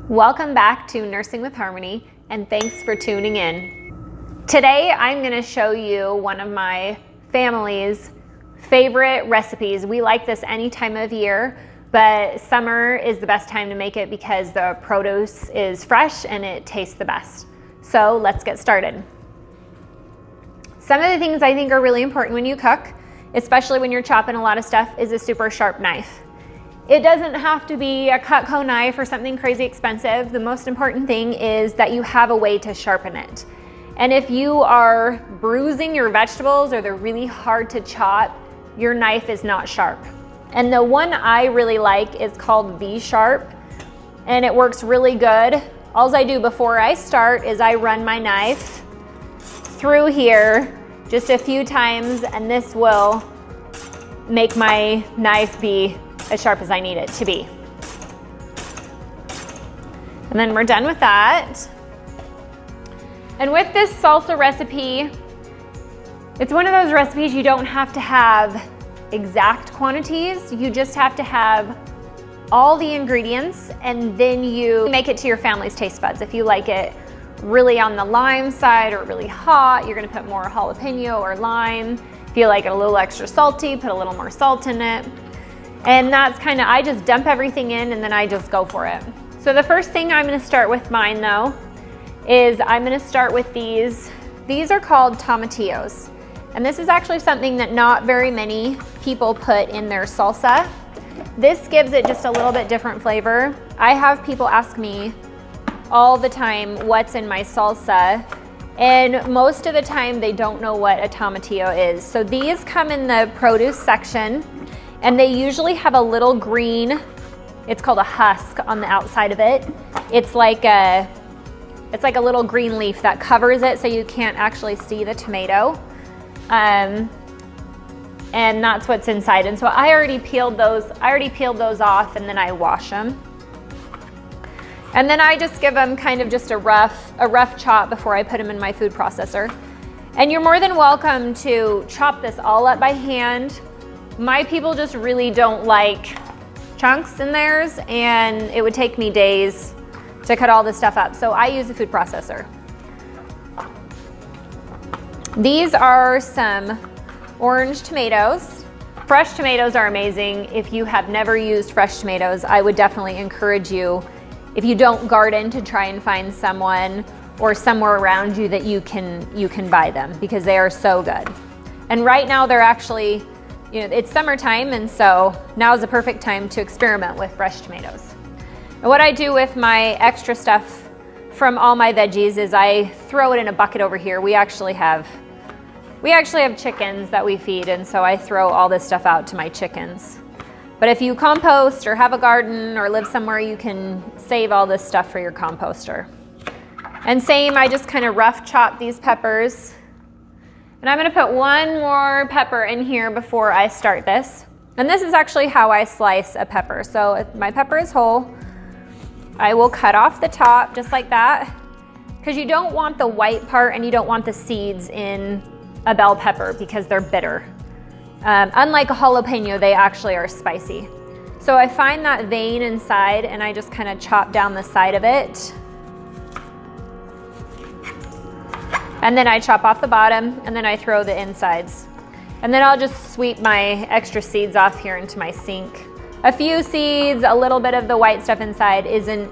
Welcome back to Nursing with Harmony, and thanks for tuning in. Today I'm going to show you one of my family's favorite recipes. We like this any time of year, but summer is the best time to make it because the produce is fresh and it tastes the best. So let's get started. Some of the things I think are really important when you cook, especially when you're chopping a lot of stuff, is a super sharp knife. It doesn't have to be a Cutco knife or something crazy expensive. The most important thing is that you have a way to sharpen it. And if you are bruising your vegetables or they're really hard to chop, your knife is not sharp. And the one I really like is called V-Sharp, and it works really good. All I do before I start is I run my knife through here just a few times, and this will make my knife be as sharp as I need it to be. And then we're done with that. And with this salsa recipe, it's one of those recipes you don't have to have exact quantities. You just have to have all the ingredients, and then you make it to your family's taste buds. If you like it really on the lime side or really hot, you're gonna put more jalapeno or lime. If you like it a little extra salty, put a little more salt in it. And that's kind of, I just dump everything in and then I just go for it. So the first thing I'm gonna start with mine though, is I'm gonna start with these. These are called tomatillos. And this is actually something that not very many people put in their salsa. This gives it just a little bit different flavor. I have people ask me all the time what's in my salsa, and most of the time they don't know what a tomatillo is. So these come in the produce section, and they usually have a little green, it's called a husk on the outside of it. It's like a little green leaf that covers it so you can't actually see the tomato. And that's what's inside. And so I already peeled those off, and then I wash them. And then I just give them kind of just a rough chop before I put them in my food processor. And you're more than welcome to chop this all up by hand. My people just really don't like chunks in theirs, and it would take me days to cut all this stuff up. So I use a food processor. These are some orange tomatoes. Fresh tomatoes are amazing. If you have never used fresh tomatoes, I would definitely encourage you, if you don't garden, to try and find someone or somewhere around you that you can buy them, because they are so good. And right now they're actually, it's summertime, and so now is the perfect time to experiment with fresh tomatoes. And what I do with my extra stuff from all my veggies is I throw it in a bucket over here. We actually have chickens that we feed, and so I throw all this stuff out to my chickens. But if you compost or have a garden or live somewhere, you can save all this stuff for your composter. And same, I just kind of rough chop these peppers. And I'm gonna put one more pepper in here before I start this. And this is actually how I slice a pepper. So if my pepper is whole, I will cut off the top just like that, because you don't want the white part and you don't want the seeds in a bell pepper because they're bitter. Unlike a jalapeno, they actually are spicy. So I find that vein inside and I just kind of chop down the side of it. And then I chop off the bottom, and then I throw the insides. And then I'll just sweep my extra seeds off here into my sink. A few seeds, a little bit of the white stuff inside isn't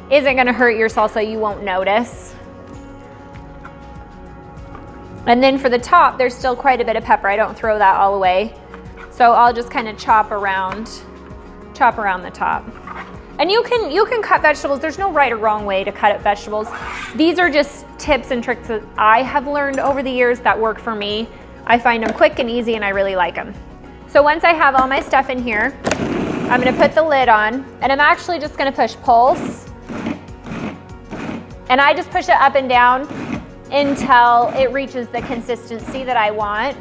gonna hurt your salsa, you won't notice. And then for the top, there's still quite a bit of pepper. I don't throw that all away. So I'll just kind of chop around the top. And you can cut vegetables. There's no right or wrong way to cut up vegetables. These are just tips and tricks that I have learned over the years that work for me. I find them quick and easy, and I really like them. So once I have all my stuff in here, I'm gonna put the lid on, and I'm actually just gonna push pulse. And I just push it up and down until it reaches the consistency that I want.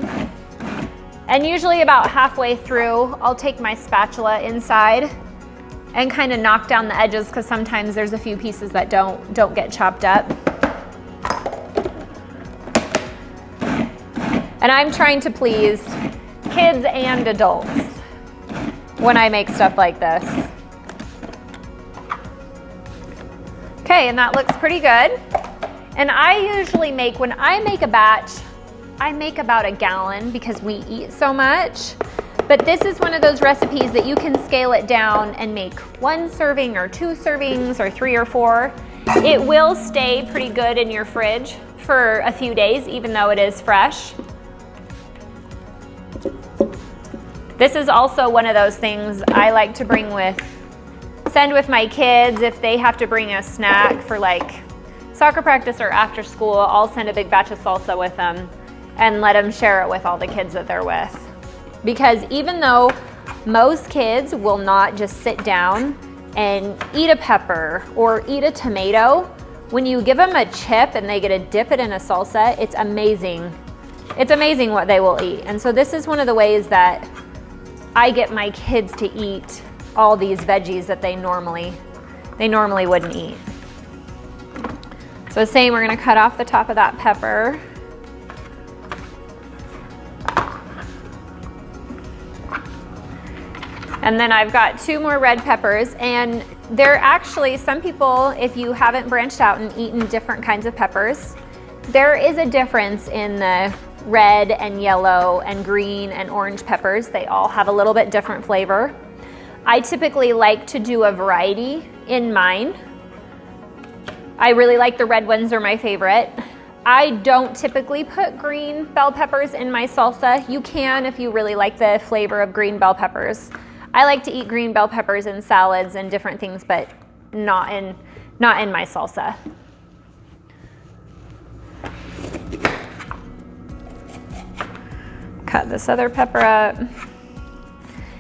And usually about halfway through, I'll take my spatula inside and kind of knock down the edges, because sometimes there's a few pieces that don't get chopped up. And I'm trying to please kids and adults when I make stuff like this. Okay, and that looks pretty good. And I usually make, when I make a batch, I make about a gallon because we eat so much. But this is one of those recipes that you can scale it down and make 1 serving or 2 servings or 3 or 4. It will stay pretty good in your fridge for a few days, even though it is fresh. This is also one of those things I like to send with my kids if they have to bring a snack for like soccer practice or after school. I'll send a big batch of salsa with them and let them share it with all the kids that they're with. Because even though most kids will not just sit down and eat a pepper or eat a tomato, when you give them a chip and they get to dip it in a salsa, it's amazing. It's amazing what they will eat. And so this is one of the ways that I get my kids to eat all these veggies that they normally wouldn't eat. So same, we're gonna cut off the top of that pepper. And then I've got 2 more red peppers, and they're actually, some people, if you haven't branched out and eaten different kinds of peppers, there is a difference in the red and yellow and green and orange peppers. They all have a little bit different flavor. I typically like to do a variety in mine. I really like the red ones, they're my favorite. I don't typically put green bell peppers in my salsa. You can if you really like the flavor of green bell peppers. I like to eat green bell peppers in salads and different things, but not in my salsa. Cut this other pepper up.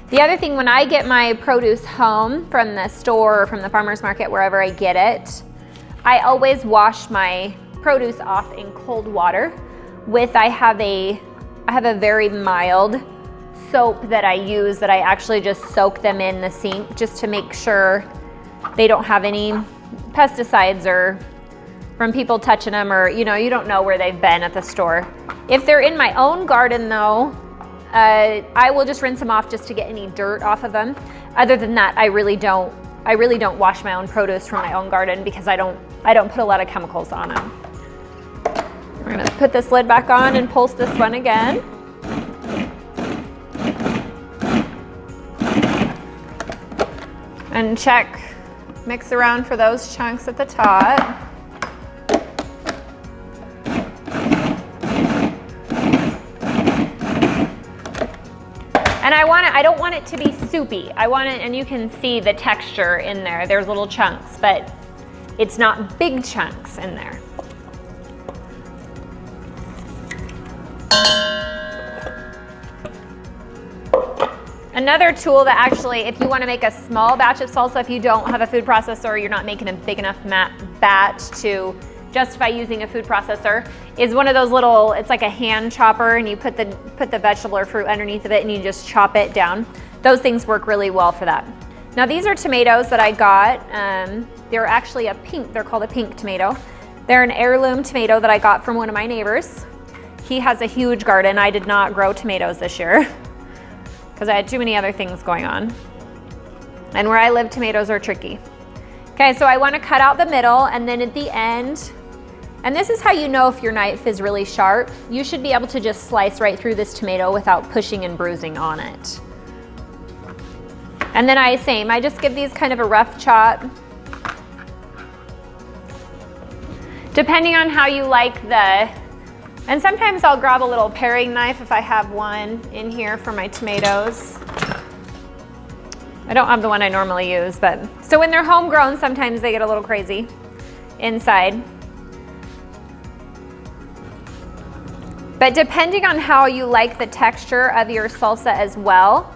The other thing, when I get my produce home from the store or from the farmer's market, wherever I get it, I always wash my produce off in cold water with, I have a very mild soap that I use that I actually just soak them in the sink just to make sure they don't have any pesticides or from people touching them, or you don't know where they've been at the store. If they're in my own garden though, I will just rinse them off just to get any dirt off of them. Other than that, I really don't wash my own produce from my own garden because I don't put a lot of chemicals on them. We're gonna put this lid back on and pulse this one again. And mix around for those chunks at the top. And I don't want it to be soupy. I want it, and you can see the texture in there. There's little chunks, but it's not big chunks in there. Another tool that actually, if you want to make a small batch of salsa, if you don't have a food processor or you're not making a big enough batch to justify using a food processor, is one of those little, it's like a hand chopper, and you put the vegetable or fruit underneath of it and you just chop it down. Those things work really well for that. Now these are tomatoes that I got. They're actually they're called a pink tomato. They're an heirloom tomato that I got from one of my neighbors. He has a huge garden. I did not grow tomatoes this year because I had too many other things going on. And where I live, tomatoes are tricky. Okay, so I want to cut out the middle, and then at the end, and this is how you know if your knife is really sharp, you should be able to just slice right through this tomato without pushing and bruising on it. And then I just give these kind of a rough chop. Depending on how you like and sometimes I'll grab a little paring knife if I have one in here for my tomatoes. I don't have the one I normally use, but so when they're homegrown, sometimes they get a little crazy inside. But depending on how you like the texture of your salsa as well.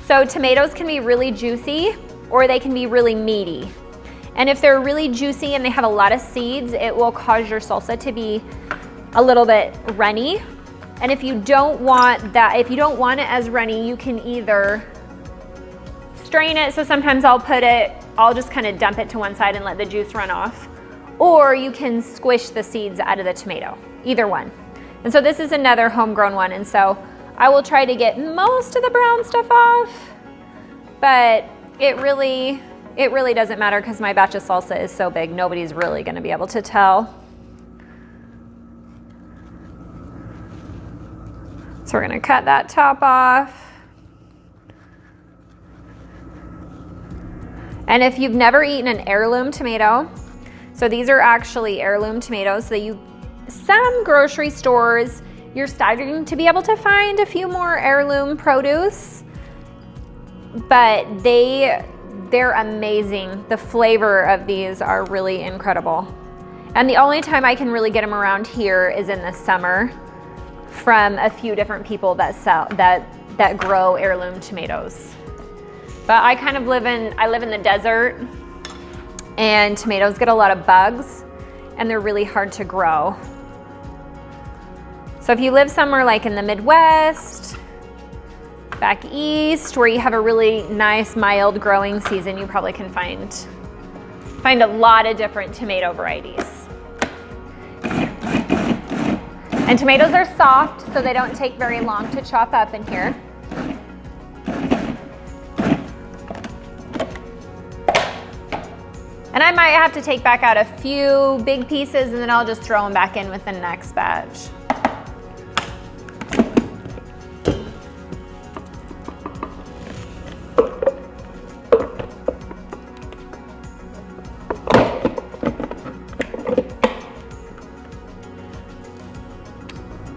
So tomatoes can be really juicy or they can be really meaty. And if they're really juicy and they have a lot of seeds, it will cause your salsa to be a little bit runny. And if you don't want that, if you don't want it as runny, you can either strain it. So sometimes I'll just kind of dump it to one side and let the juice run off. Or you can squish the seeds out of the tomato, either one. And so this is another homegrown one. And so I will try to get most of the brown stuff off, but it really it really doesn't matter because my batch of salsa is so big, nobody's really gonna be able to tell. So we're gonna cut that top off. And if you've never eaten an heirloom tomato, so these are actually heirloom tomatoes, so some grocery stores, you're starting to be able to find a few more heirloom produce, but they're amazing. The flavor of these are really incredible. And the only time I can really get them around here is in the summer from a few different people that grow heirloom tomatoes. But I kind of live in the desert, and tomatoes get a lot of bugs and they're really hard to grow. So if you live somewhere like in the Midwest, back east, where you have a really nice mild growing season, you probably can find a lot of different tomato varieties. And tomatoes are soft, so they don't take very long to chop up in here. And I might have to take back out a few big pieces, and then I'll just throw them back in with the next batch.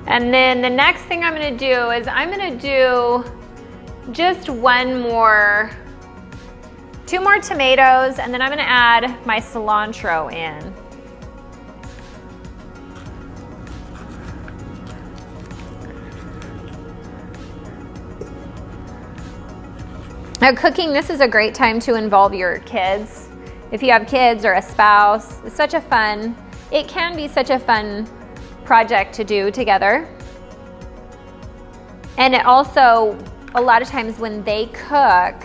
And then the next thing I'm gonna do is I'm gonna do just two more tomatoes, and then I'm gonna add my cilantro in. Now cooking, this is a great time to involve your kids. If you have kids or a spouse, it can be such a fun project to do together. And it also, a lot of times when they cook,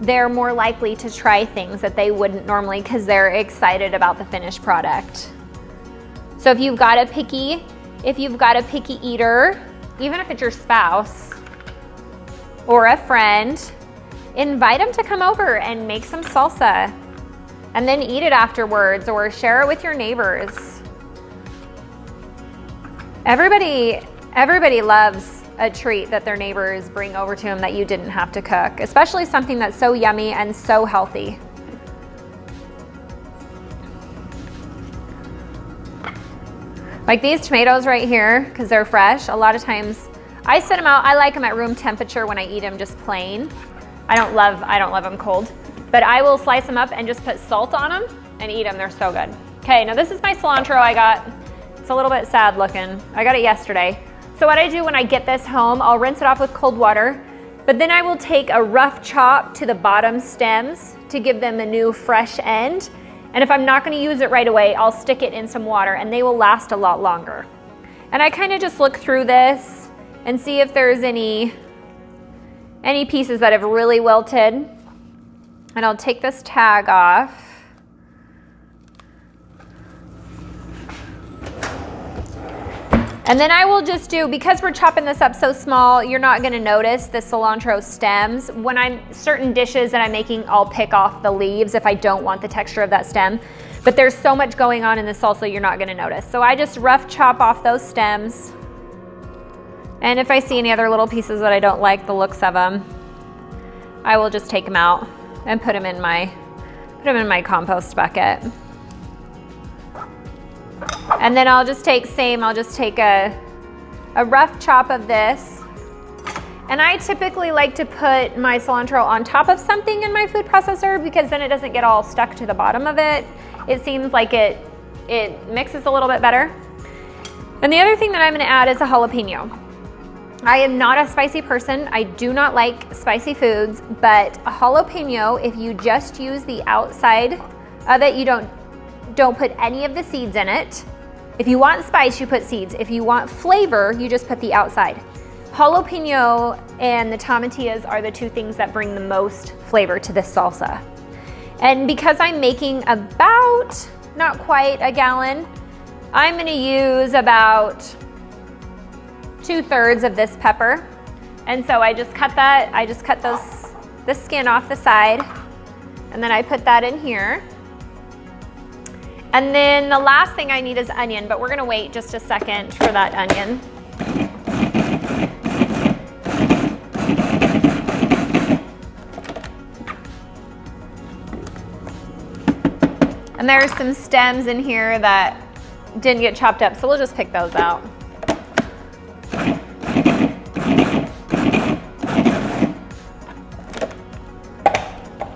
they're more likely to try things that they wouldn't normally because they're excited about the finished product. So if you've got a picky eater, even if it's your spouse or a friend, invite them to come over and make some salsa and then eat it afterwards, or share it with your neighbors. Everybody loves a treat that their neighbors bring over to them that you didn't have to cook, especially something that's so yummy and so healthy. Like these tomatoes right here, because they're fresh, a lot of times I set them out. I like them at room temperature when I eat them just plain. I don't love them cold, but I will slice them up and just put salt on them and eat them. They're so good. Okay, now this is my cilantro I got. It's a little bit sad looking. I got it yesterday. So what I do when I get this home, I'll rinse it off with cold water, but then I will take a rough chop to the bottom stems to give them a new fresh end. And if I'm not gonna use it right away, I'll stick it in some water and they will last a lot longer. And I kind of just look through this and see if there's any pieces that have really wilted. And I'll take this tag off. And then I will just do, because we're chopping this up so small, you're not gonna notice the cilantro stems. When certain dishes that I'm making, I'll pick off the leaves if I don't want the texture of that stem. But there's so much going on in the salsa, you're not gonna notice. So I just rough chop off those stems. And if I see any other little pieces that I don't like the looks of them, I will just take them out and put them in my compost bucket. And then I'll just take a rough chop of this. And I typically like to put my cilantro on top of something in my food processor because then it doesn't get all stuck to the bottom of it. It seems like it mixes a little bit better. And the other thing that I'm gonna add is a jalapeno. I am not a spicy person. I do not like spicy foods, but a jalapeno, if you just use the outside of it, you don't put any of the seeds in it. If you want spice, you put seeds. If you want flavor, you just put the outside. Jalapeno and the tomatillos are the two things that bring the most flavor to this salsa. And because I'm making about, not quite a gallon, I'm gonna use about 2/3 of this pepper. And so I just cut the skin off the side. And then I put that in here. And then the last thing I need is onion, but we're gonna wait just a second for that onion. And there's some stems in here that didn't get chopped up, so we'll just pick those out.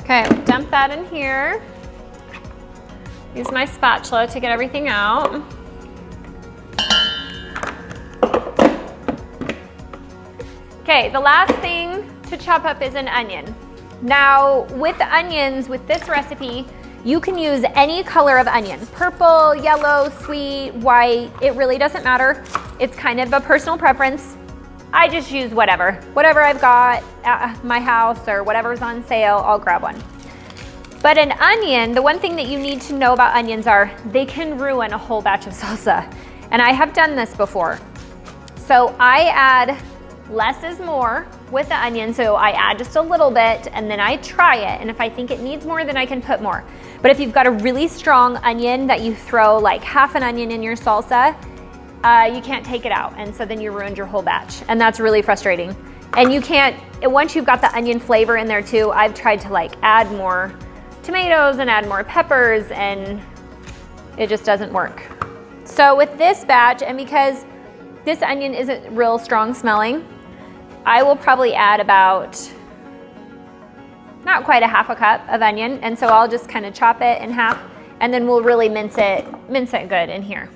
Okay, dump that in here. Use my spatula to get everything out. Okay, the last thing to chop up is an onion. Now, with the onions, with this recipe, you can use any color of onion. Purple, yellow, sweet, white, it really doesn't matter. It's kind of a personal preference. I just use whatever I've got at my house or whatever's on sale, I'll grab one. But an onion, the one thing that you need to know about onions are they can ruin a whole batch of salsa. And I have done this before. So I add less is more with the onion. So I add just a little bit and then I try it. And if I think it needs more, then I can put more. But if you've got a really strong onion that you throw like half an onion in your salsa, you can't take it out. And so then you ruined your whole batch. And that's really frustrating. And you can't, once you've got the onion flavor in there too, I've tried to like add more tomatoes and add more peppers and it just doesn't work. So with this batch, and because this onion isn't real strong smelling, I will probably add about, not quite a half a cup of onion. And so I'll just kind of chop it in half and then we'll really mince it good in here.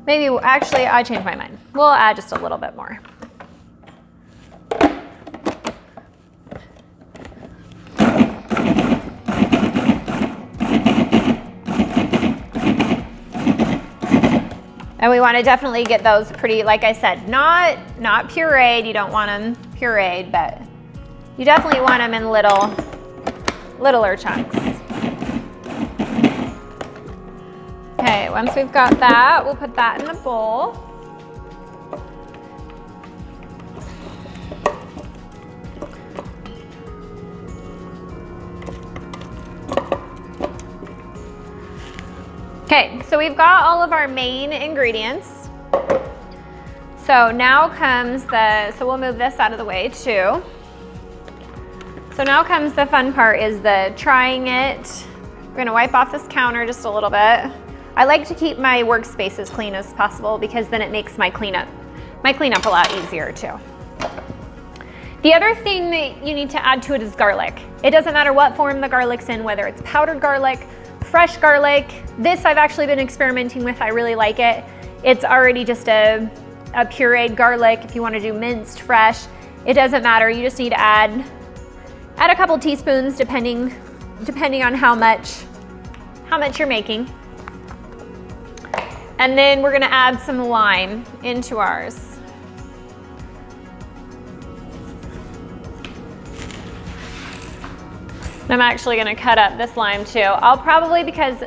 Maybe, actually, I changed my mind. We'll add just a little bit more. And we want to definitely get those pretty, like I said, not pureed. You don't want them pureed, but you definitely want them in littler chunks. Okay, once we've got that, we'll put that in the bowl. Okay, so we've got all of our main ingredients. So now comes so we'll move this out of the way too. So now comes the fun part, is the trying it. We're gonna wipe off this counter just a little bit. I like to keep my workspace as clean as possible because then it makes my cleanup a lot easier too. The other thing that you need to add to it is garlic. It doesn't matter what form the garlic's in, whether it's powdered garlic, fresh garlic. This I've actually been experimenting with. I really like it. It's already just a pureed garlic. If you want to do minced fresh, it doesn't matter. You just need to add a couple teaspoons depending on how much you're making. And then we're gonna add some lime into ours. I'm actually gonna cut up this lime too. I'll probably, because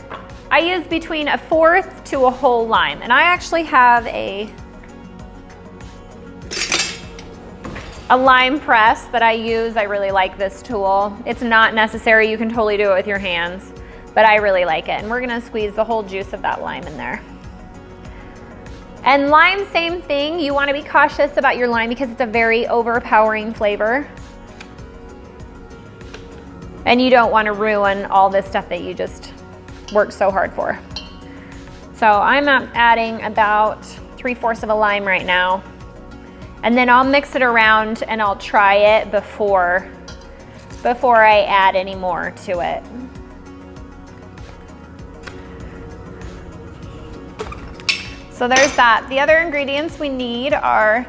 I use between a fourth to a whole lime, and I actually have a lime press that I use. I really like this tool. It's not necessary, you can totally do it with your hands, but I really like it. And we're gonna squeeze the whole juice of that lime in there. And lime, same thing. You wanna be cautious about your lime because it's a very overpowering flavor. And you don't wanna ruin all this stuff that you just worked so hard for. So I'm adding about 3/4 of a lime right now. And then I'll mix it around and I'll try it before I add any more to it. So there's that. The other ingredients we need are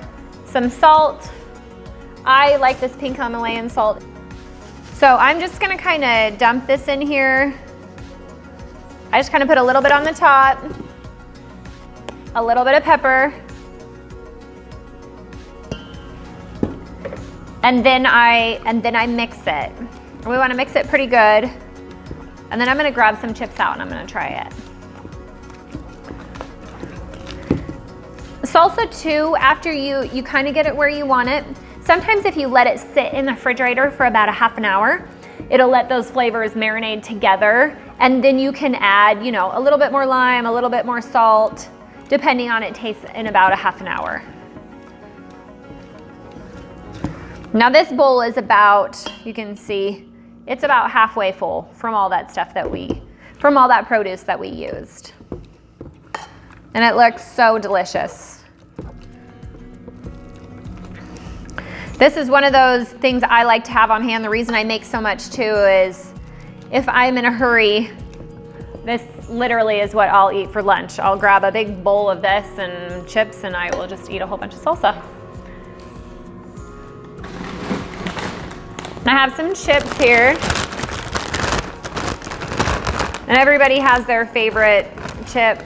some salt. I like this pink Himalayan salt. So I'm just gonna kind of dump this in here. I just kind of put a little bit on the top, a little bit of pepper, and then I mix it. We want to mix it pretty good. And then I'm gonna grab some chips out and I'm gonna try it. Salsa too, after you kind of get it where you want it. Sometimes if you let it sit in the refrigerator for about a half an hour, It'll let those flavors marinate together, and then you can add, you know, a little bit more lime, a little bit more salt, depending on it tastes in about a half an hour. Now this bowl is about, you can see, it's about halfway full from all that stuff from all that produce that we used. And it looks so delicious. This is one of those things I like to have on hand. The reason I make so much too is if I'm in a hurry, this literally is what I'll eat for lunch. I'll grab a big bowl of this and chips, and I will just eat a whole bunch of salsa. I have some chips here. And everybody has their favorite chip.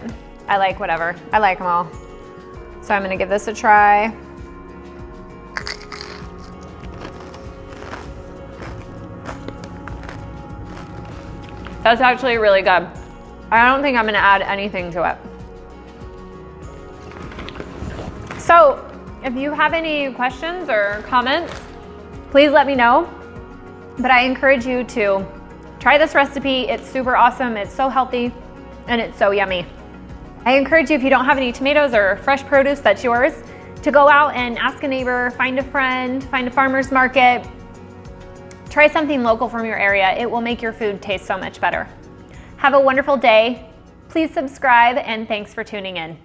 I like whatever. I like them all. So I'm gonna give this a try. That's actually really good. I don't think I'm gonna add anything to it. So if you have any questions or comments, please let me know. But I encourage you to try this recipe. It's super awesome. It's so healthy and it's so yummy. I encourage you, if you don't have any tomatoes or fresh produce that's yours, to go out and ask a neighbor, find a friend, find a farmer's market. Try something local from your area. It will make your food taste so much better. Have a wonderful day. Please subscribe, and thanks for tuning in.